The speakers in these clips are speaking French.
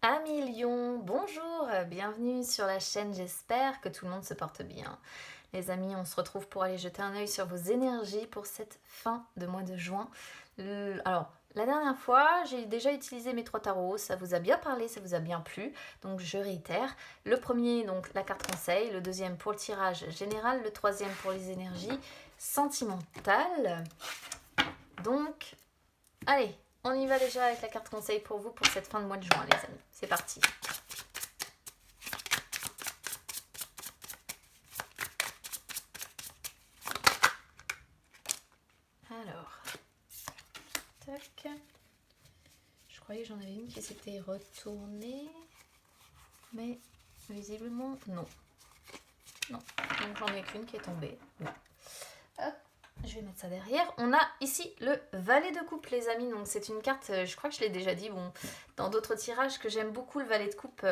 Amis Lion, bonjour, bienvenue sur la chaîne, j'espère que tout le monde se porte bien. Les amis, on se retrouve pour aller jeter un œil sur vos énergies pour cette fin de mois de juin. Alors, la dernière fois, j'ai déjà utilisé mes 3 tarots, ça vous a bien parlé, ça vous a bien plu, donc je réitère. Le premier, donc la carte conseil, le deuxième pour le tirage général, le troisième pour les énergies sentimentales. Donc, allez, on y va déjà avec la carte conseil pour vous pour cette fin de mois de juin, les amis. C'est parti. Alors, tac. Je croyais que j'en avais une qui s'était retournée, mais visiblement non. Non, donc j'en ai qu'une qui est tombée. Bon. Hop, je vais mettre ça derrière. On a ici le valet de coupe, les amis. Donc c'est une carte, je crois que je l'ai déjà dit, bon, dans d'autres tirages, que j'aime beaucoup le valet de coupe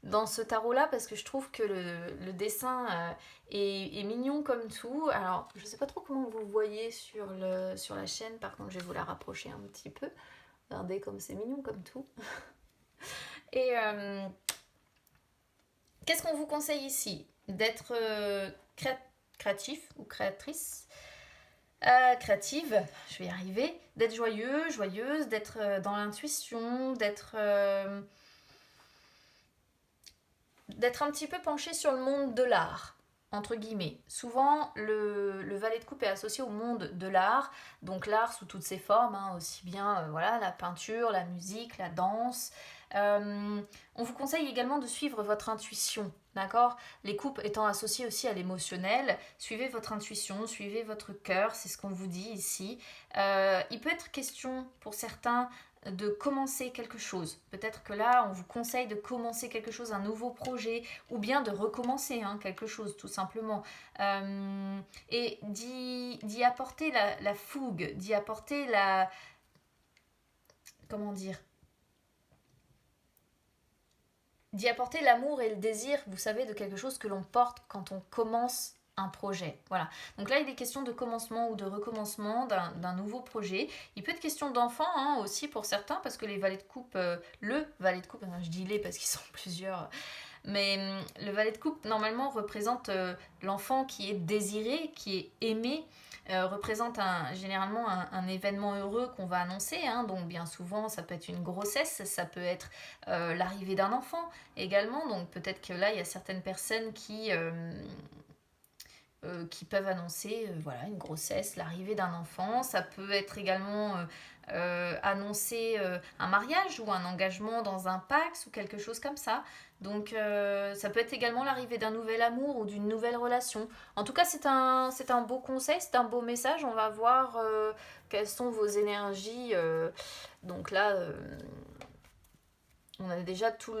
dans ce tarot-là, parce que je trouve que le dessin est mignon comme tout. Alors, je sais pas trop comment vous voyez sur la chaîne, par contre, je vais vous la rapprocher un petit peu. Regardez comme c'est mignon comme tout. Et qu'est-ce qu'on vous conseille ici? D'être créatif ou créatrice, créative, je vais y arriver, d'être joyeux, joyeuse, d'être dans l'intuition, d'être un petit peu penché sur le monde de l'art, entre guillemets. Souvent, le valet de coupe est associé au monde de l'art, donc l'art sous toutes ses formes, hein, aussi bien voilà, la peinture, la musique, la danse. On vous conseille également de suivre votre intuition, d'accord? Les coupes étant associées aussi à l'émotionnel, suivez votre intuition, suivez votre cœur, c'est ce qu'on vous dit ici. Il peut être question pour certains de commencer quelque chose. Peut-être que là, on vous conseille de commencer quelque chose, un nouveau projet, ou bien de recommencer quelque chose, tout simplement. Et d'y apporter la fougue, d'y apporter la... Comment dire? D'y apporter l'amour et le désir, vous savez, de quelque chose que l'on porte quand on commence un projet. Voilà. Donc là, il est question de commencement ou de recommencement d'un nouveau projet. Il peut être question d'enfant aussi pour certains, parce que les valets de coupe, le valet de coupe, je dis les parce qu'ils sont plusieurs, mais le valet de coupe, normalement, représente l'enfant qui est désiré, qui est aimé, représente généralement un événement heureux qu'on va annoncer. Donc bien souvent, ça peut être une grossesse, ça peut être l'arrivée d'un enfant également. Donc peut-être que là, il y a certaines personnes qui peuvent annoncer voilà, une grossesse, l'arrivée d'un enfant. Ça peut être également annoncer un mariage ou un engagement dans un Pacs ou quelque chose comme ça. Donc ça peut être également l'arrivée d'un nouvel amour ou d'une nouvelle relation. En tout cas, c'est un beau conseil, c'est un beau message. On va voir quelles sont vos énergies. Donc là, on a déjà toutes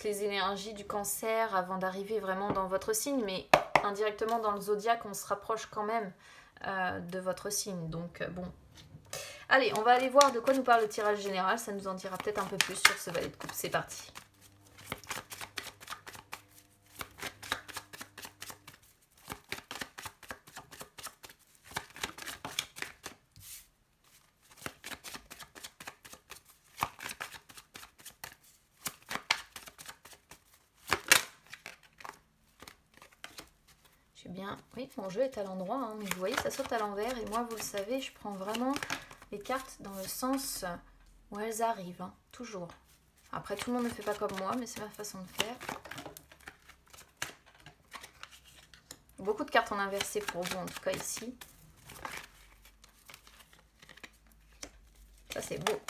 les énergies du cancer avant d'arriver vraiment dans votre signe, mais indirectement dans le zodiaque, on se rapproche quand même de votre signe. Donc bon. Allez, on va aller voir de quoi nous parle le tirage général. Ça nous en dira peut-être un peu plus sur ce valet de coupe. C'est parti. Bien, oui, mon jeu est à l'endroit, mais vous voyez, ça saute à l'envers. Et moi, vous le savez, je prends vraiment les cartes dans le sens où elles arrivent, toujours. Après, tout le monde ne fait pas comme moi, mais c'est ma façon de faire. Beaucoup de cartes en inversé pour vous, en tout cas ici. Ça, c'est beau.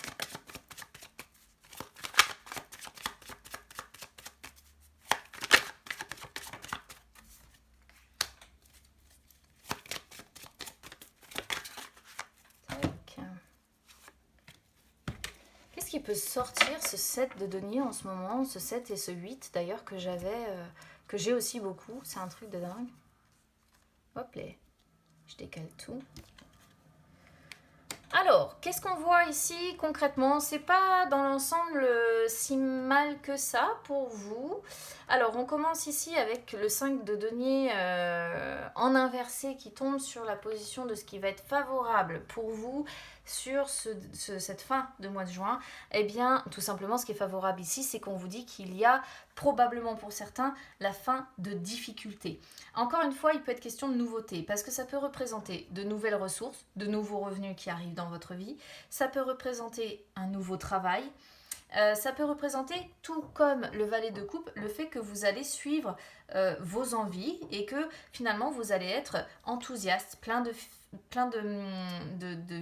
Qu'est-ce qui peut sortir ce 7 de denier en ce moment, ce 7 et ce 8 d'ailleurs que j'ai aussi beaucoup, c'est un truc de dingue. Hop là, je décale tout. Alors, qu'est-ce qu'on voit ici concrètement? C'est pas dans l'ensemble si mal que ça pour vous. Alors, on commence ici avec le 5 de denier en inversé qui tombe sur la position de ce qui va être favorable pour vous. sur cette fin de mois de juin, eh bien, tout simplement, ce qui est favorable ici, c'est qu'on vous dit qu'il y a probablement pour certains la fin de difficultés. Encore une fois, il peut être question de nouveauté, parce que ça peut représenter de nouvelles ressources, de nouveaux revenus qui arrivent dans votre vie, ça peut représenter un nouveau travail, ça peut représenter, tout comme le valet de coupe, le fait que vous allez suivre vos envies et que finalement vous allez être enthousiaste, plein de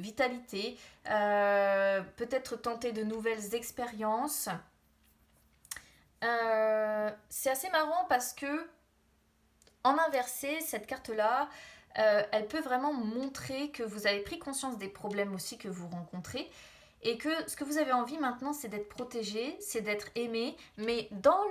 vitalité, peut-être tenter de nouvelles expériences. C'est assez marrant parce que en inversé, cette carte-là, elle peut vraiment montrer que vous avez pris conscience des problèmes aussi que vous rencontrez et que ce que vous avez envie maintenant, c'est d'être protégé, c'est d'être aimé, mais dans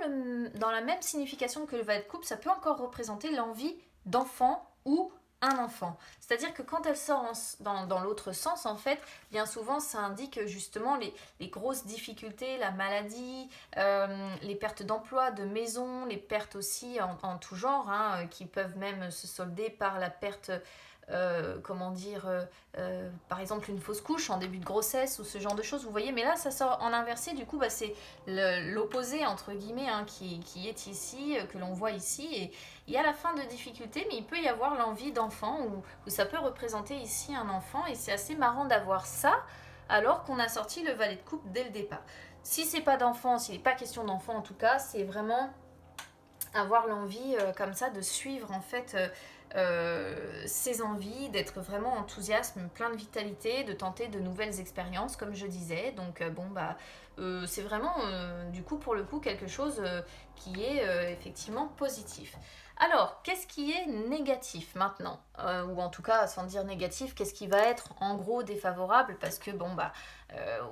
la même signification que le valet de coupe, ça peut encore représenter l'envie d'enfant ou un enfant. C'est-à-dire que quand elle sort dans l'autre sens, en fait, bien souvent, ça indique justement les grosses difficultés, la maladie, les pertes d'emploi, de maison, les pertes aussi en tout genre, hein, qui peuvent même se solder par la perte par exemple une fausse couche en début de grossesse ou ce genre de choses, vous voyez, mais là ça sort en inversé, du coup c'est l'opposé entre guillemets, hein, qui est ici, que l'on voit ici, et il y a la fin de difficulté, mais il peut y avoir l'envie d'enfant, où ça peut représenter ici un enfant, et c'est assez marrant d'avoir ça alors qu'on a sorti le valet de coupe dès le départ. Si c'est pas d'enfant, s'il n'est pas question d'enfant en tout cas, c'est vraiment avoir l'envie comme ça de suivre en fait ses envies, d'être vraiment enthousiaste, plein de vitalité, de tenter de nouvelles expériences comme je disais. Donc c'est vraiment du coup pour le coup quelque chose qui est effectivement positif. Alors, qu'est-ce qui est négatif maintenant, ou en tout cas, sans dire négatif, qu'est-ce qui va être en gros défavorable, parce que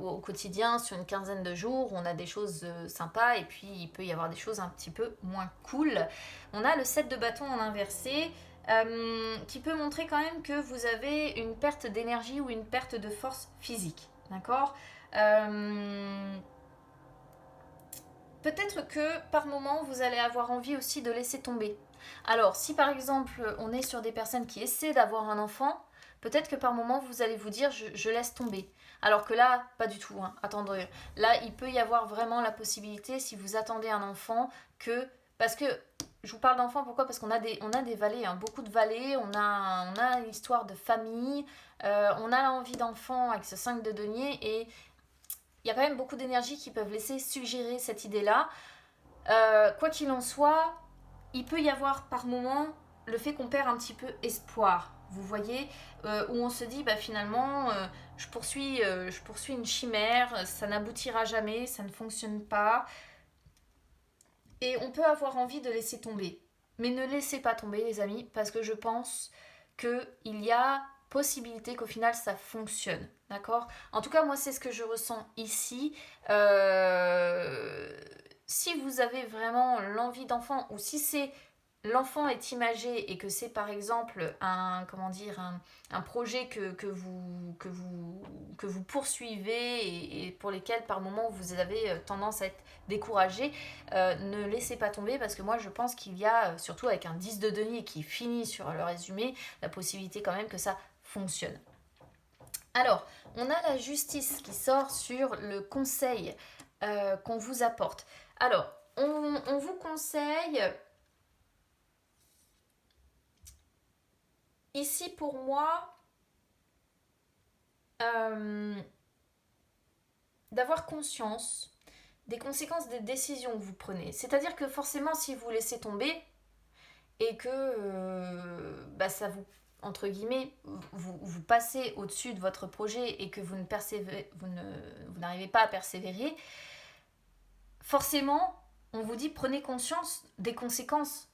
au quotidien, sur une quinzaine de jours, on a des choses sympas, et puis il peut y avoir des choses un petit peu moins cool. On a le 7 de bâton en inversé, qui peut montrer quand même que vous avez une perte d'énergie ou une perte de force physique, d'accord. Peut-être que par moment, vous allez avoir envie aussi de laisser tomber. Alors, si par exemple, on est sur des personnes qui essaient d'avoir un enfant, peut-être que par moment, vous allez vous dire je laisse tomber. Alors que là, pas du tout, hein. Attendez. Là, il peut y avoir vraiment la possibilité, si vous attendez un enfant, que... Parce que je vous parle d'enfants, pourquoi? Parce on a des valets, hein, beaucoup de valets, on a l'histoire de famille, on a l'envie d'enfant avec ce 5 de denier, et il y a quand même beaucoup d'énergie qui peuvent laisser suggérer cette idée-là. Quoi qu'il en soit, il peut y avoir par moment le fait qu'on perd un petit peu espoir. Vous voyez, où on se dit finalement, je poursuis une chimère, ça n'aboutira jamais, ça ne fonctionne pas. Et on peut avoir envie de laisser tomber. Mais ne laissez pas tomber, les amis, parce que je pense qu'il y a possibilité qu'au final ça fonctionne. D'accord? En tout cas, moi, c'est ce que je ressens ici. Si vous avez vraiment l'envie d'enfant, ou si c'est l'enfant est imagé et que c'est par exemple un projet que vous poursuivez, et pour lesquels par moment vous avez tendance à être découragé, ne laissez pas tomber, parce que moi je pense qu'il y a, surtout avec un 10 de denier qui finit sur le résumé, la possibilité quand même que ça fonctionne. Alors, on a la justice qui sort sur le conseil qu'on vous apporte. Alors, on vous conseille... Ici, pour moi, d'avoir conscience des conséquences des décisions que vous prenez. C'est-à-dire que forcément, si vous laissez tomber et que ça vous, entre guillemets, vous passez au-dessus de votre projet et que vous n'arrivez pas à persévérer, forcément, on vous dit prenez conscience des conséquences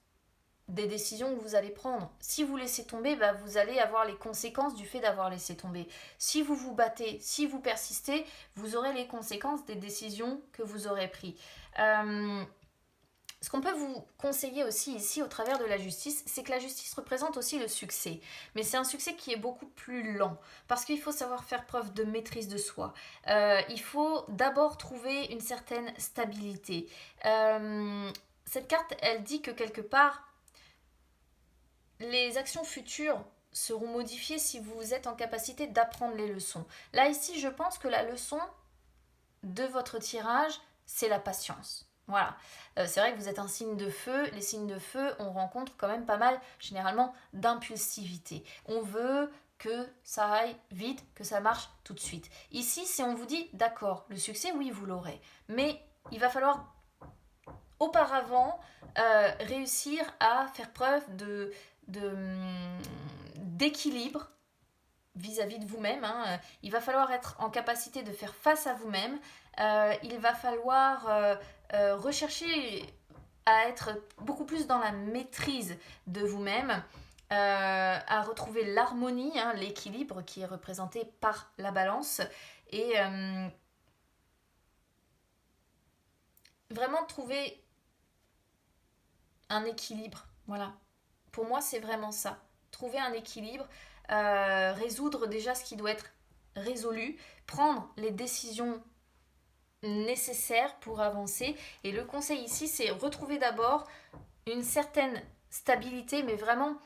des décisions que vous allez prendre. Si vous laissez tomber, vous allez avoir les conséquences du fait d'avoir laissé tomber. Si vous vous battez, si vous persistez, vous aurez les conséquences des décisions que vous aurez prises. Ce qu'on peut vous conseiller aussi ici au travers de la justice, c'est que la justice représente aussi le succès. Mais c'est un succès qui est beaucoup plus lent, parce qu'il faut savoir faire preuve de maîtrise de soi. Il faut d'abord trouver une certaine stabilité. Cette carte, elle dit que quelque part, les actions futures seront modifiées si vous êtes en capacité d'apprendre les leçons. Là, ici, je pense que la leçon de votre tirage, c'est la patience. Voilà, c'est vrai que vous êtes un signe de feu. Les signes de feu, on rencontre quand même pas mal, généralement, d'impulsivité. On veut que ça aille vite, que ça marche tout de suite. Ici, si on vous dit, d'accord, le succès, oui, vous l'aurez, mais il va falloir auparavant réussir à faire preuve d'équilibre vis-à-vis de vous-même. Hein. Il va falloir être en capacité de faire face à vous-même. Il va falloir rechercher à être beaucoup plus dans la maîtrise de vous-même, à retrouver l'harmonie, hein, l'équilibre qui est représenté par la balance, et vraiment trouver un équilibre. Voilà. Pour moi, c'est vraiment ça. Trouver un équilibre, résoudre déjà ce qui doit être résolu, prendre les décisions nécessaires pour avancer. Et le conseil ici, c'est retrouver d'abord une certaine stabilité, mais vraiment,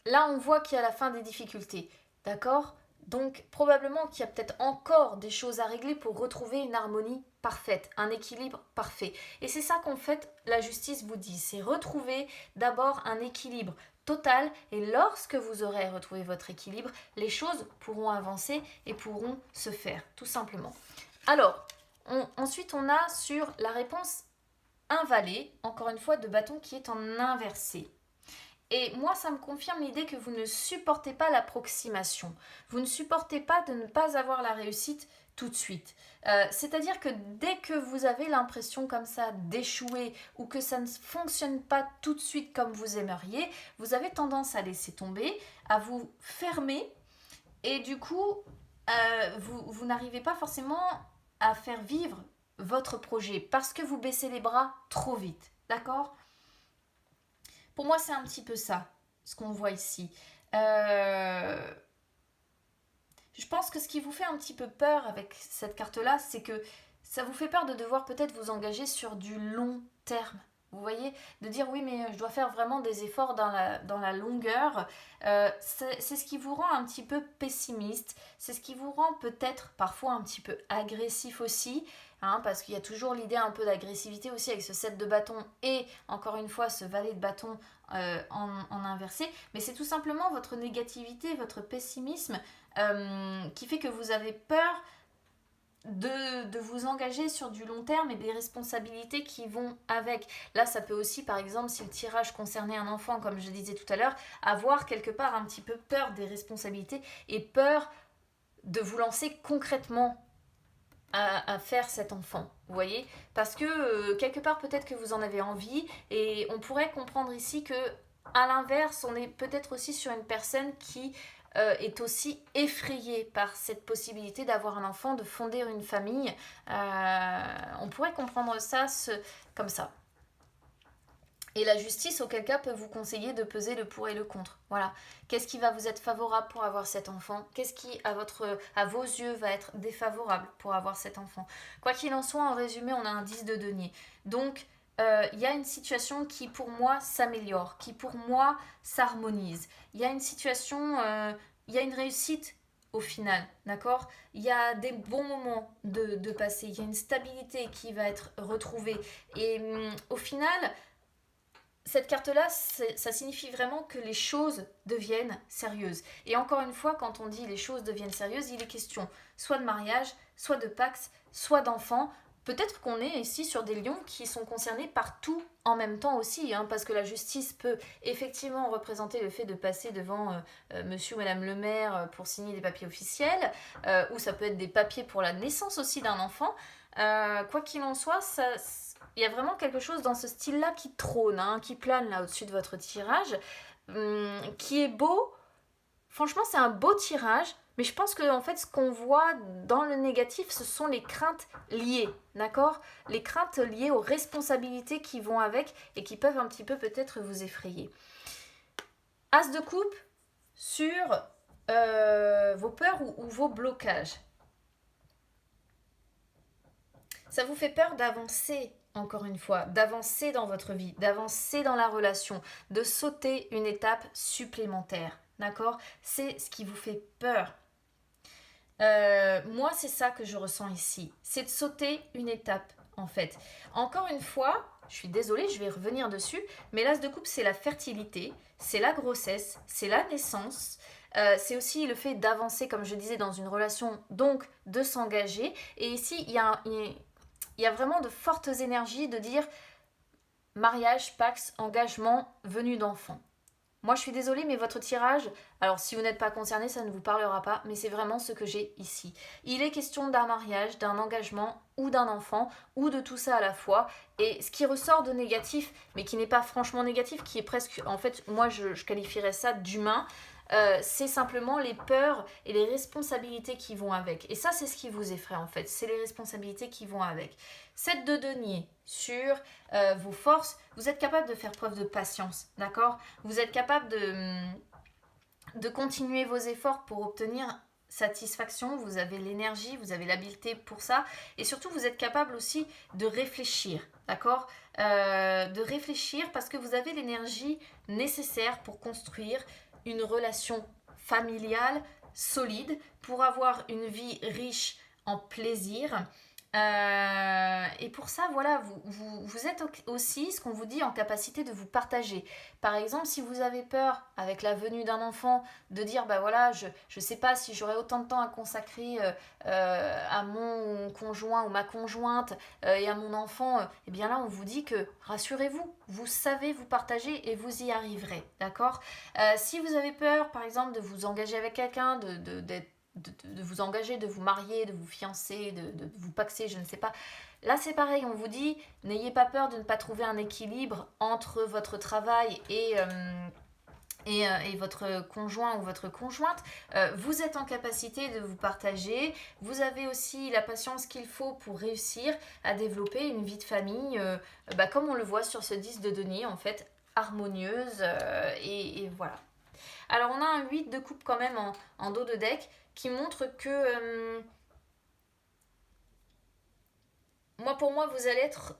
là, on voit qu'il y a la fin des difficultés. D'accord ? Donc, probablement qu'il y a peut-être encore des choses à régler pour retrouver une harmonie parfaite, un équilibre parfait. Et c'est ça qu'en fait, la justice vous dit, c'est retrouver d'abord un équilibre total, et lorsque vous aurez retrouvé votre équilibre, les choses pourront avancer et pourront se faire, tout simplement. Alors, ensuite, on a sur la réponse un valet, encore une fois, de bâton qui est en inversé. Et moi, ça me confirme l'idée que vous ne supportez pas l'approximation. Vous ne supportez pas de ne pas avoir la réussite tout de suite. C'est-à-dire que dès que vous avez l'impression comme ça d'échouer ou que ça ne fonctionne pas tout de suite comme vous aimeriez, vous avez tendance à laisser tomber, à vous fermer, et du coup, vous n'arrivez pas forcément à faire vivre votre projet parce que vous baissez les bras trop vite. D'accord ? Pour moi, c'est un petit peu ça, ce qu'on voit ici. Je pense que ce qui vous fait un petit peu peur avec cette carte-là, c'est que ça vous fait peur de devoir peut-être vous engager sur du long terme. Vous voyez, de dire oui, mais je dois faire vraiment des efforts dans la longueur. C'est ce qui vous rend un petit peu pessimiste. C'est ce qui vous rend peut-être parfois un petit peu agressif aussi. Hein, parce qu'il y a toujours l'idée un peu d'agressivité aussi avec ce 7 de bâton et encore une fois ce valet de bâton en inversé. Mais c'est tout simplement votre négativité, votre pessimisme qui fait que vous avez peur de vous engager sur du long terme et des responsabilités qui vont avec. Là, ça peut aussi, par exemple, si le tirage concernait un enfant, comme je disais tout à l'heure, avoir quelque part un petit peu peur des responsabilités et peur de vous lancer concrètement à faire cet enfant, vous voyez, parce que quelque part peut-être que vous en avez envie, et on pourrait comprendre ici que à l'inverse on est peut-être aussi sur une personne qui est aussi effrayée par cette possibilité d'avoir un enfant, de fonder une famille. On pourrait comprendre ça comme ça. Et la justice, auquel cas, peut vous conseiller de peser le pour et le contre. Voilà. Qu'est-ce qui va vous être favorable pour avoir cet enfant ? Qu'est-ce qui, à vos yeux, va être défavorable pour avoir cet enfant ? Quoi qu'il en soit, en résumé, on a un 10 de denier. Donc, il y a une situation qui, pour moi, s'améliore, qui, pour moi, s'harmonise. Il y a une situation, il y a une réussite au final, d'accord ? Il y a des bons moments de passer, il y a une stabilité qui va être retrouvée. Et au final, cette carte-là, ça signifie vraiment que les choses deviennent sérieuses. Et encore une fois, quand on dit les choses deviennent sérieuses, il est question soit de mariage, soit de pax, soit d'enfants. Peut-être qu'on est ici sur des lions qui sont concernés par tout en même temps aussi, hein, parce que la justice peut effectivement représenter le fait de passer devant monsieur ou madame le maire pour signer des papiers officiels, ou ça peut être des papiers pour la naissance aussi d'un enfant. Quoi qu'il en soit, il y a vraiment quelque chose dans ce style-là qui trône, hein, qui plane là au-dessus de votre tirage, qui est beau. Franchement, c'est un beau tirage, mais je pense que en fait, ce qu'on voit dans le négatif, ce sont les craintes liées, d'accord ? Les craintes liées aux responsabilités qui vont avec et qui peuvent un petit peu peut-être vous effrayer. As de coupe sur vos peurs ou vos blocages. Ça vous fait peur d'avancer, encore une fois, d'avancer dans votre vie, d'avancer dans la relation, de sauter une étape supplémentaire. d'accord? C'est ce qui vous fait peur. Moi, c'est ça que je ressens ici. C'est de sauter une étape, en fait. Encore une fois, je suis désolée, je vais revenir dessus, mais l'as de coupe, c'est la fertilité, c'est la grossesse, c'est la naissance. C'est aussi le fait d'avancer, comme je disais, dans une relation, donc de s'engager. Et ici, il y a vraiment de fortes énergies de dire mariage, pax, engagement, venue d'enfant. Moi, je suis désolée, mais votre tirage, alors si vous n'êtes pas concerné, ça ne vous parlera pas, mais c'est vraiment ce que j'ai ici. Il est question d'un mariage, d'un engagement ou d'un enfant, ou de tout ça à la fois. Et ce qui ressort de négatif, mais qui n'est pas franchement négatif, qui est presque, en fait, moi je qualifierais ça d'humain, c'est simplement les peurs et les responsabilités qui vont avec. Et ça, c'est ce qui vous effraie en fait, c'est les responsabilités qui vont avec. 7 de denier sur vos forces, vous êtes capable de faire preuve de patience, d'accord? Vous êtes capable de continuer vos efforts pour obtenir satisfaction, vous avez l'énergie, vous avez l'habileté pour ça, et surtout vous êtes capable aussi de réfléchir, d'accord? De réfléchir parce que vous avez l'énergie nécessaire pour construire une relation familiale solide, pour avoir une vie riche en plaisir. Et pour ça, voilà, vous êtes aussi, ce qu'on vous dit, en capacité de vous partager. Par exemple, si vous avez peur, avec la venue d'un enfant, de dire, bah voilà, je ne sais pas si j'aurai autant de temps à consacrer à mon conjoint ou ma conjointe et à mon enfant, eh bien là, on vous dit que, rassurez-vous, vous savez vous partager et vous y arriverez, d'accord? Si vous avez peur, par exemple, de vous engager avec quelqu'un, de vous engager, de vous marier, de vous fiancer, de vous paxer, je ne sais pas. Là, c'est pareil, on vous dit, n'ayez pas peur de ne pas trouver un équilibre entre votre travail et votre conjoint ou votre conjointe. Vous êtes en capacité de vous partager. Vous avez aussi la patience qu'il faut pour réussir à développer une vie de famille, comme on le voit sur ce 10 de denier, en fait, harmonieuse. Et voilà. Alors, on a un 8 de coupe quand même en dos de deck qui montre que, pour moi, vous allez être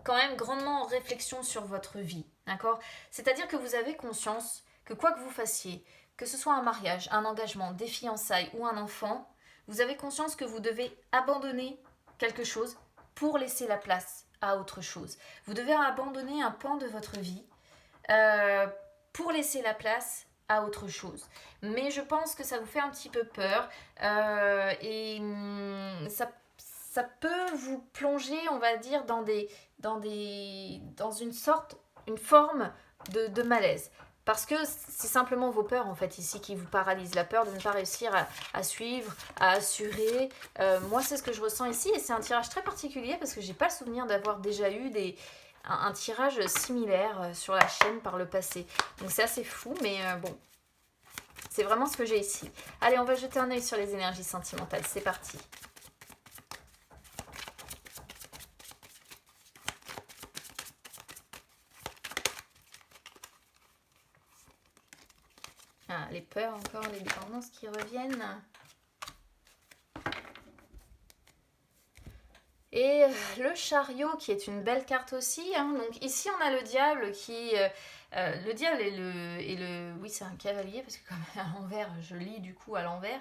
quand même grandement en réflexion sur votre vie, d'accord? C'est-à-dire que vous avez conscience que quoi que vous fassiez, que ce soit un mariage, un engagement, des fiançailles ou un enfant, vous avez conscience que vous devez abandonner quelque chose pour laisser la place à autre chose. Vous devez abandonner un pan de votre vie euh, pour laisser la place à autre chose. Mais je pense que ça vous fait un petit peu peur ça peut vous plonger, on va dire, dans une forme de malaise. Parce que c'est simplement vos peurs, en fait, ici, qui vous paralysent. La peur de ne pas réussir à suivre, à assurer. Moi, c'est ce que je ressens ici. Et c'est un tirage très particulier parce que j'ai pas le souvenir d'avoir déjà eu un tirage similaire sur la chaîne par le passé. Donc c'est assez fou, mais bon, c'est vraiment ce que j'ai ici. Allez, on va jeter un œil sur les énergies sentimentales. C'est parti. Ah, les peurs encore, les dépendances qui reviennent. Et le chariot qui est une belle carte aussi. Hein. Donc ici on a le diable qui... le diable oui, c'est un cavalier parce que comme à l'envers, je lis du coup à l'envers.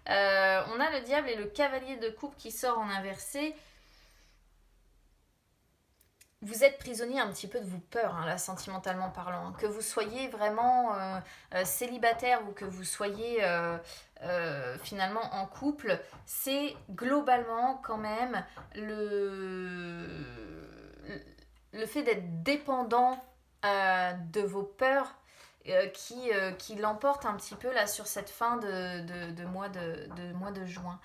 On a le diable et le cavalier de coupe qui sort en inversé. Vous êtes prisonnier un petit peu de vos peurs, hein, là, sentimentalement parlant. Hein. Que vous soyez vraiment célibataire ou que vous soyez finalement en couple, c'est globalement quand même le fait d'être dépendant de vos peurs qui l'emporte un petit peu là sur cette fin de mois de juin.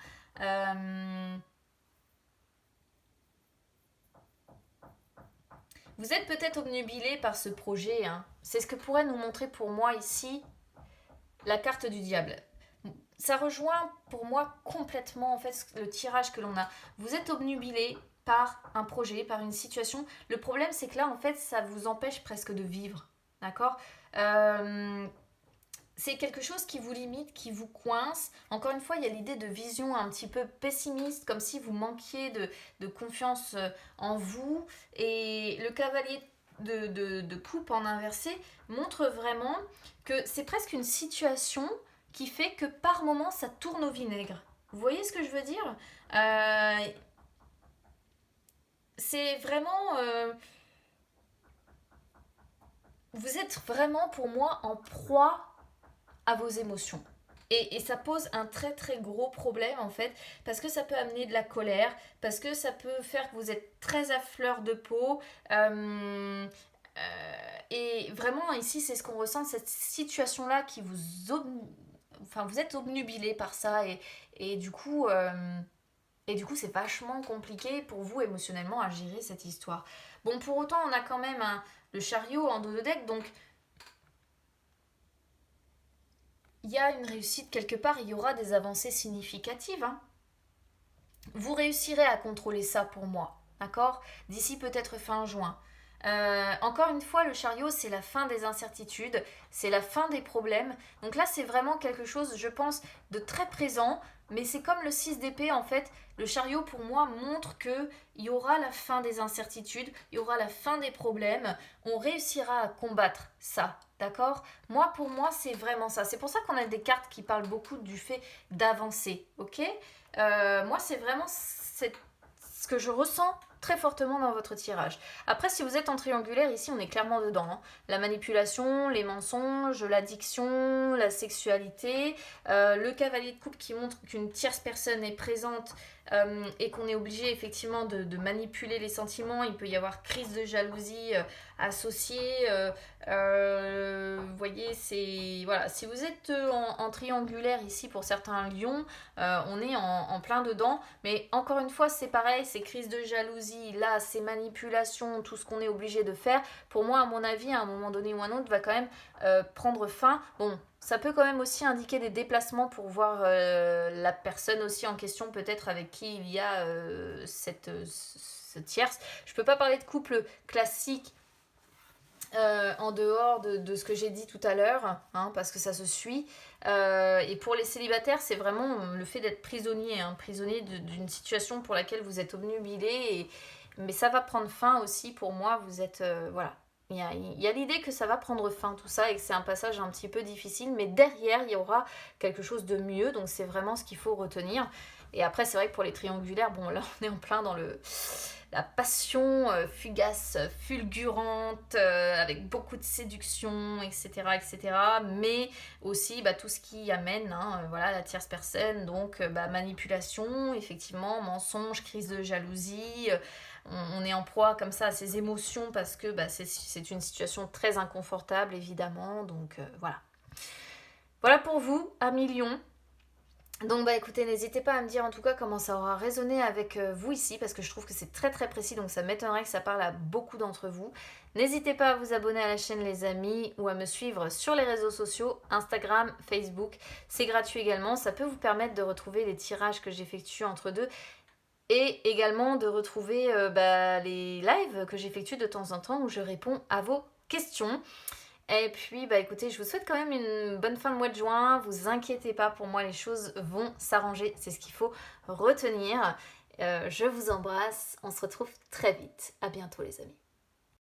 Vous êtes peut-être obnubilé par ce projet. Hein. C'est ce que pourrait nous montrer pour moi ici la carte du diable. Ça rejoint pour moi complètement en fait le tirage que l'on a. Vous êtes obnubilé par un projet, par une situation. Le problème c'est que là en fait ça vous empêche presque de vivre. D'accord c'est quelque chose qui vous limite, qui vous coince. Encore une fois, il y a l'idée de vision un petit peu pessimiste, comme si vous manquiez de confiance en vous. Et le cavalier de coupe en inversé montre vraiment que c'est presque une situation qui fait que par moment ça tourne au vinaigre. Vous voyez ce que je veux dire? Euh, c'est vraiment... vous êtes vraiment pour moi en proie à vos émotions. Et ça pose un très très gros problème en fait, parce que ça peut amener de la colère, parce que ça peut faire que vous êtes très à fleur de peau. Et vraiment ici c'est ce qu'on ressent, cette situation-là qui enfin, vous êtes obnubilé par ça et du coup... et du coup, c'est vachement compliqué pour vous émotionnellement à gérer cette histoire. Bon, pour autant, on a quand même le chariot en dos de deck, donc il y a une réussite quelque part, il y aura des avancées significatives, hein. Vous réussirez à contrôler ça pour moi, d'accord? D'ici peut-être fin juin. Encore une fois, le chariot, c'est la fin des incertitudes, c'est la fin des problèmes. Donc là, c'est vraiment quelque chose, je pense, de très présent. Mais c'est comme le 6 d'épée, en fait. Le chariot, pour moi, montre qu'il y aura la fin des incertitudes, il y aura la fin des problèmes. On réussira à combattre ça, d'accord? Moi, pour moi, c'est vraiment ça. C'est pour ça qu'on a des cartes qui parlent beaucoup du fait d'avancer, ok? Moi, c'est vraiment ce que je ressens très fortement dans votre tirage. Après, si vous êtes en triangulaire, ici, on est clairement dedans, hein. La manipulation, les mensonges, l'addiction, la sexualité, le cavalier de coupe qui montre qu'une tierce personne est présente et qu'on est obligé effectivement de manipuler les sentiments. Il peut y avoir crise de jalousie associée. Vous voyez, c'est... Voilà, si vous êtes en triangulaire ici pour certains lions, on est en plein dedans. Mais encore une fois, c'est pareil, c'est crise de jalousie, là, c'est manipulation, tout ce qu'on est obligé de faire. Pour moi, à mon avis, à un moment donné ou un autre, va quand même prendre fin. Bon, ça peut quand même aussi indiquer des déplacements pour voir la personne aussi en question, peut-être avec qui il y a cette tierce. Je peux pas parler de couple classique en dehors de ce que j'ai dit tout à l'heure, hein, parce que ça se suit. Et pour les célibataires, c'est vraiment le fait d'être prisonnier, hein, prisonnier d'une situation pour laquelle vous êtes obnubilé. Mais ça va prendre fin aussi pour moi. Vous êtes... voilà. Il y a l'idée que ça va prendre fin tout ça et que c'est un passage un petit peu difficile, mais derrière il y aura quelque chose de mieux, donc c'est vraiment ce qu'il faut retenir. Et après c'est vrai que pour les triangulaires, bon là on est en plein dans la passion fugace, fulgurante, avec beaucoup de séduction, etc. etc. Mais aussi bah, tout ce qui amène hein, voilà, la tierce personne, donc bah, manipulation, effectivement, mensonge, crise de jalousie. On est en proie comme ça à ses émotions parce que bah, c'est une situation très inconfortable évidemment. Donc voilà. Voilà pour vous, amis Lion. Donc bah écoutez, n'hésitez pas à me dire en tout cas comment ça aura résonné avec vous ici parce que je trouve que c'est très très précis donc ça m'étonnerait que ça parle à beaucoup d'entre vous. N'hésitez pas à vous abonner à la chaîne les amis ou à me suivre sur les réseaux sociaux, Instagram, Facebook. C'est gratuit également, ça peut vous permettre de retrouver les tirages que j'effectue entre deux et également de retrouver les lives que j'effectue de temps en temps où je réponds à vos questions. Et puis, bah écoutez, je vous souhaite quand même une bonne fin de mois de juin. Vous inquiétez pas, pour moi, les choses vont s'arranger. C'est ce qu'il faut retenir. Je vous embrasse. On se retrouve très vite. À bientôt, les amis.